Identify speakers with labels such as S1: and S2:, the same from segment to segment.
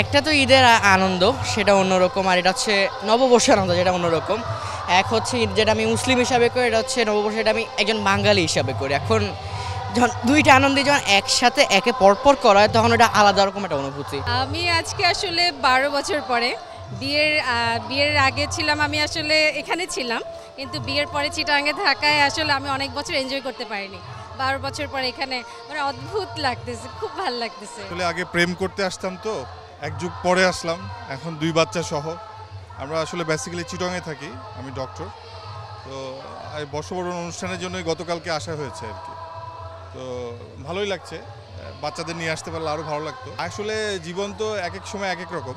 S1: একটা তো ঈদের আনন্দ, সেটা অন্যরকম, আর এটা হচ্ছে নববর্ষের আনন্দ, যেটা অন্যরকম। এক হচ্ছে ঈদ, যেটা আমি মুসলিম হিসাবে করি, এটা হচ্ছে নববর্ষ, এটা আমি একজন বাঙালি হিসাবে করি। এখন যখন দুইটা আনন্দই যখন একসাথে একে পরপর করা হয়, তখন এটা আলাদা রকম একটা অনুভূতি।
S2: আমি আজকে আসলে 12 বছর পরে বিয়ের আগে ছিলাম, আমি আসলে এখানে ছিলাম, কিন্তু বিয়ের পরে চিটাগাঙে থাকায় আসলে আমি অনেক বছর এনজয় করতে পারিনি। 12 বছর পরে এখানে মানে অদ্ভুত লাগতেছে, খুব ভালো লাগতেছে।
S3: আসলে আগে প্রেম করতে আসতাম, তো এক যুগ পরে আসলাম, এখন 2 বাচ্চা সহ। আমরা আসলে বেসিক্যালি চিটংয়ে থাকি, আমি ডক্টর। তো এই বর্ষবরণ অনুষ্ঠানের জন্যই গতকালকে আসা হয়েছে আর কি। তো ভালোই লাগছে, বাচ্চাদের নিয়ে আসতে পারলে আরও ভালো লাগতো। আসলে জীবন তো এক এক সময় এক এক রকম।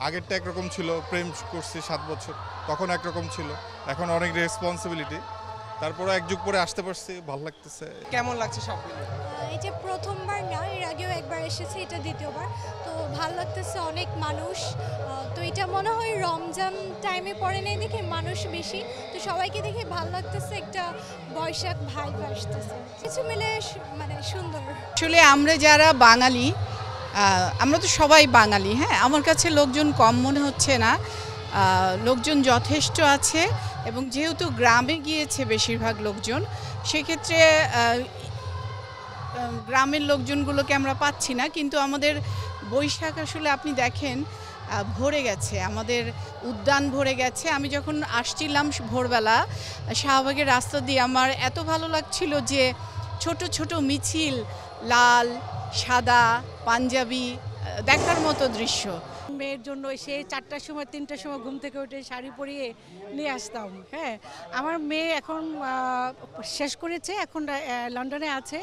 S3: আগেরটা একরকম ছিল, প্রেম করছি 7 বছর, তখন একরকম ছিল, এখন অনেক রেসপন্সিবিলিটি। তারপরে এক যুগ পরে আসতে পারছি, ভালো লাগতেছে।
S4: কেমন লাগছে সব মিলে?
S5: এই যে প্রথমবার না, এর আগেও একবার এসেছি, এটা দ্বিতীয়বার। তো ভালো লাগতেছে, অনেক মানুষ। তো এটা মনে হয় রমজান টাইমে পড়ে নেই দেখে মানুষ বেশি, তো সবাইকে দেখে ভালো লাগতেছে, একটা বৈশাখ ভাইব আসতেছে, কিছু মিলে মানে সুন্দর।
S6: আসলে আমরা যারা বাঙালি, আমরা তো সবাই বাঙালি। হ্যাঁ, আমার কাছে লোকজন কম মনে হচ্ছে না, লোকজন যথেষ্ট আছে। এবং যেহেতু গ্রামে গিয়েছে বেশিরভাগ লোকজন, সেক্ষেত্রে গ্রামের লোকজনগুলোকে আমরা পাচ্ছি না। কিন্তু আমাদের বৈশাখ আসলে আপনি দেখেন ভরে গেছে, আমাদের উদ্যান ভরে গেছে। আমি যখন আসছিলাম ভোরবেলা শাহবাগের রাস্তা দিয়ে, আমার এত ভালো লাগছিল যে ছোট ছোট মিছিল, লাল সাদা পাঞ্জাবি, দেখার মতো দৃশ্য।
S7: মেয়ের জন্য সে 4টার সময় 3টার সময় ঘুম থেকে উঠে শাড়ি পরিয়ে নিয়ে আসতাম। হ্যাঁ, আমার মেয়ে এখন শেষ করেছে, এখন লন্ডনে আছে।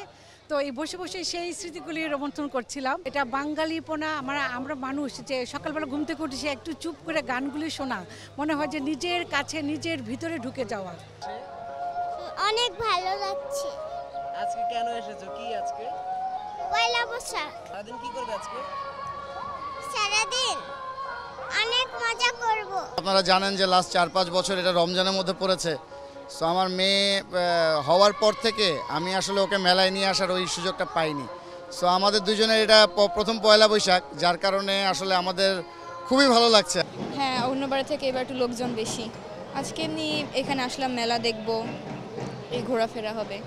S7: তো এই বসে বসে সেই স্মৃতিগুলি রোমন্থন করছিলাম। এটা বাঙালিপনা, আমরা মানুষ যে সকালবেলা ঘুম থেকে উঠে সে একটু চুপ করে গানগুলি শোনা, মনে হয় যে নিজের কাছে, নিজের ভিতরে ঢুকে যাওয়া।
S5: অনেক ভালো লাগছে।
S4: আজকে কেন এসেছো? কি আজকে?
S5: পয়লা বৈশাখ।
S4: সারাদিন কি করবে আজকে?
S5: সারাদিন অনেক মজা করব।
S8: আপনারা জানেন যে লাস্ট 4-5 বছর এটা রমজানের মধ্যে পড়েছে। সো আমার মেয়ে হওয়ার পর থেকে আমি আসলে ওকে মেলায় নিয়ে আসার ওই সুযোগটা পাইনি। সো আমাদের দুজনের এটা প্রথম পয়লা বৈশাখ, যার কারণে আসলে আমাদের খুবই ভালো লাগছে।
S9: হ্যাঁ, অন্যবার থেকে এবার একটু লোকজন বেশি। আজকে এমনি এখানে আসলাম, মেলা দেখবো, এই ঘোরাফেরা হবে।